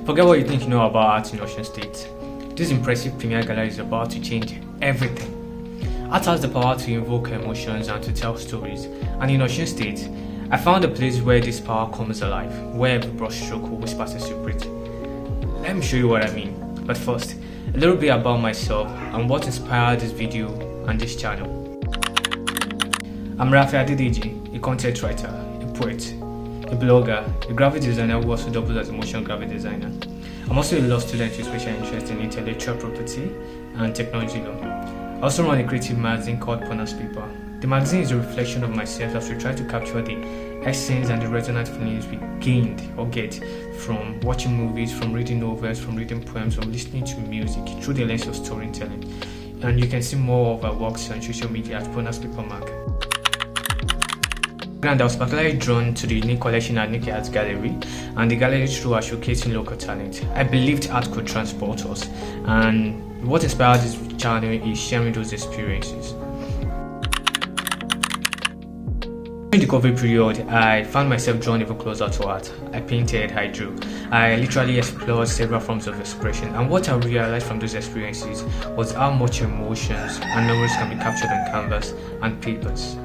Forget what you think you know about art in Osun State. This impressive premier gallery is about to change everything. Art has the power to invoke emotions and to tell stories. And in Osun State, I found a place where this power comes alive, where every brushstroke whispers a secret. Let me show you what I mean. But first, a little bit about myself and what inspired this video and this channel. I'm Akoda-Ede, a content writer, a poet, a blogger, a graphic designer who also doubles as a motion graphic designer. I'm also a law student with special interest in intellectual property and technology law. I also run a creative magazine called Ponus Paper. The magazine is a reflection of myself as we try to capture the essence and the resonant feelings we gained or get from watching movies, from reading novels, from reading poems, from listening to music through the lens of storytelling. And you can see more of our works on social media at Ponus Paper Mag. And I was particularly drawn to the unique collection at Nike Art Gallery and the gallery through our showcasing local talent. I believed art could transport us, and what inspired this channel is sharing those experiences. During the COVID period, I found myself drawn even closer to art. I painted, I drew. I literally explored several forms of expression, and what I realized from those experiences was how much emotions and memories can be captured on canvas and papers.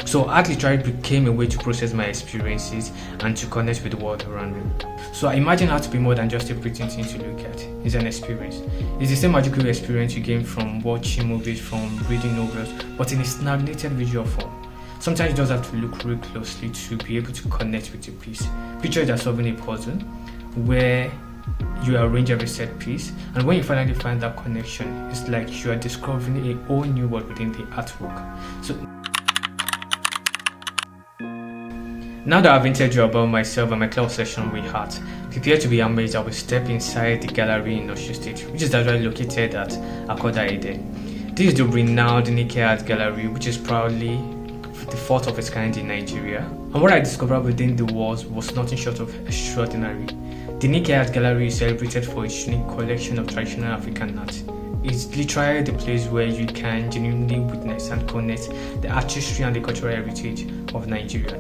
So art literally became a way to process my experiences and to connect with the world around me. So I imagine art to be more than just a pretty thing to look at. It's an experience. It's the same magical experience you gain from watching movies, from reading novels, but in a stagnated visual form. Sometimes you just have to look really closely to be able to connect with your piece. Picture it as solving a puzzle where you arrange every set piece, and when you finally find that connection, it's like you are discovering a whole new world within the artwork. So now that I've interviewed you about myself and my cloud session with art, prepare to be amazed. I will step inside the gallery in Osun State, which is actually located at Akoda-Ede. This is the renowned Nike Art Gallery, which is proudly the fourth of its kind in Nigeria. And what I discovered within the walls was nothing short of extraordinary. The Nike Art Gallery is celebrated for its unique collection of traditional Africanart. It's literally the place where you can genuinely witness and connect the artistry and the cultural heritage of Nigeria.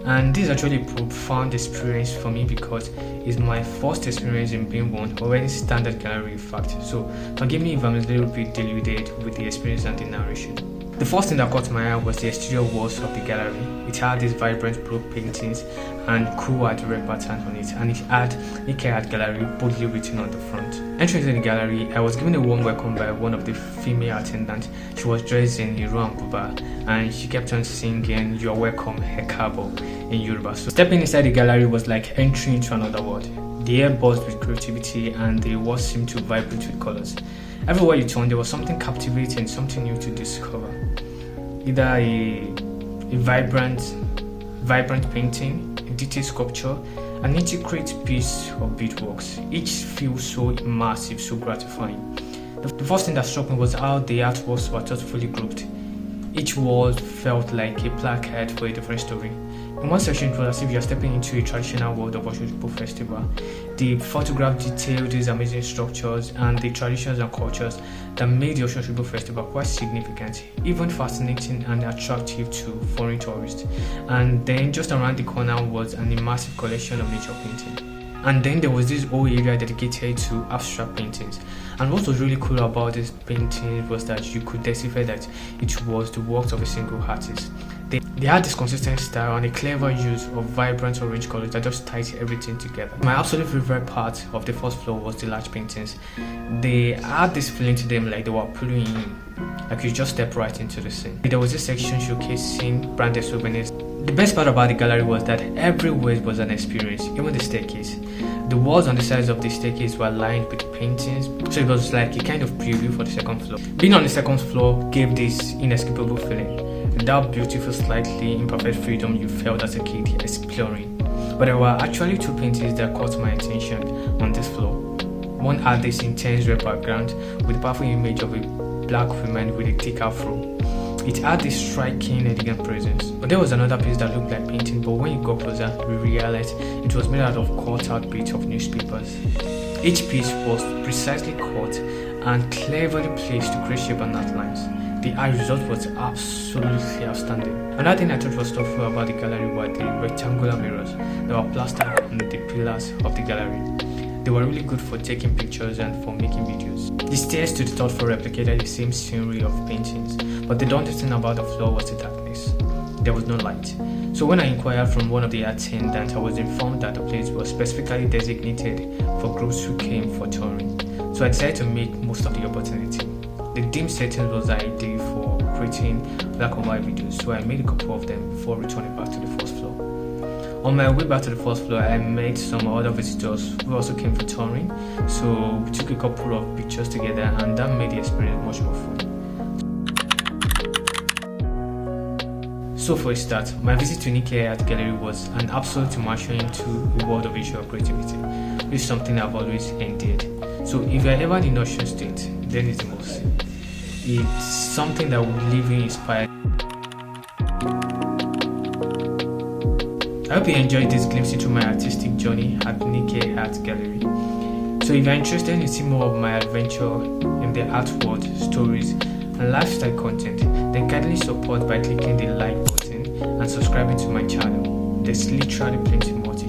And this is actually a profound experience for me because it's my first experience in being one or any standard gallery in fact. So forgive me if I'm a little bit deluded with the experience and the narration. The first thing that caught my eye was the exterior walls of the gallery. It had these vibrant block paintings and cool art red pattern on it, and it had Nike Art Gallery boldly written on the front. Entering into the gallery, I was given a warm welcome by one of the female attendants. She was dressed in Iro and Buba, and she kept on singing "You're welcome, Hekabo" in Yoruba. So stepping inside the gallery was like entering into another world. The air buzzed with creativity, and the walls seemed to vibrate with colors. Everywhere you turned, there was something captivating, something new to discover. Either a vibrant painting, a detailed sculpture, an intricate piece of beadworks. Each feels so immersive, so gratifying. The first thing that struck me was how the artworks were thoughtfully grouped. Each wall felt like a placard for a different story. In one section, it was as if you are stepping into a traditional world of Osun Festival. The photograph detailed these amazing structures and the traditions and cultures that made the Osun Festival quite significant, even fascinating and attractive to foreign tourists. And then just around the corner was an immersive collection of nature painting. And then there was this whole area dedicated to abstract paintings. And what was really cool about this painting was that you could decipher that it was the work of a single artist. They had this consistent style and a clever use of vibrant orange colors that just tied everything together. My absolute favorite part of the first floor was the large paintings. They had this feeling to them like they were pulling in, like you just step right into the scene. There was this section showcasing branded souvenirs. The best part about the gallery was that everywhere was an experience, even the staircase. The walls on the sides of the staircase were lined with paintings, so it was like a kind of preview for the second floor. Being on the second floor gave this inescapable feeling, that beautiful, slightly imperfect freedom you felt as a kid exploring. But there were actually two paintings that caught my attention on this floor. One had this intense red background with a powerful image of a black woman with a thick afro. It had this striking, elegant presence. But there was another piece that looked like painting, but when you got closer, we realized it was made out of cut-out bits of newspapers. Each piece was precisely cut and cleverly placed to create shape and outlines. The art result was absolutely outstanding. Another thing I thought was thoughtful about the gallery were the rectangular mirrors that were plastered on the pillars of the gallery. They were really good for taking pictures and for making videos. The stairs to the third floor replicated the same scenery of paintings, but the daunting thing about the floor was the darkness. There was no light. So when I inquired from one of the attendants, I was informed that the place was specifically designated for groups who came for touring. So I decided to make most of the opportunity. The dim setting was ideal for creating black and white videos, so I made a couple of them before returning back to the first floor. On my way back to the first floor, I met some other visitors who also came for touring, so we took a couple of pictures together, and that made the experience much more fun. So for a start, my visit to Nike Art Gallery was an absolute immersion into a world of visual creativity, which is something I've always endured. So if you're ever in Osun State, then it's a must. It's something that will leave you inspired. I hope you enjoyed this glimpse into my artistic journey at Nike Art Gallery. So if you're interested in seeing more of my adventure in the art world, stories, and lifestyle content, then kindly support by clicking the like button and subscribing to my channel. There's literally plenty more to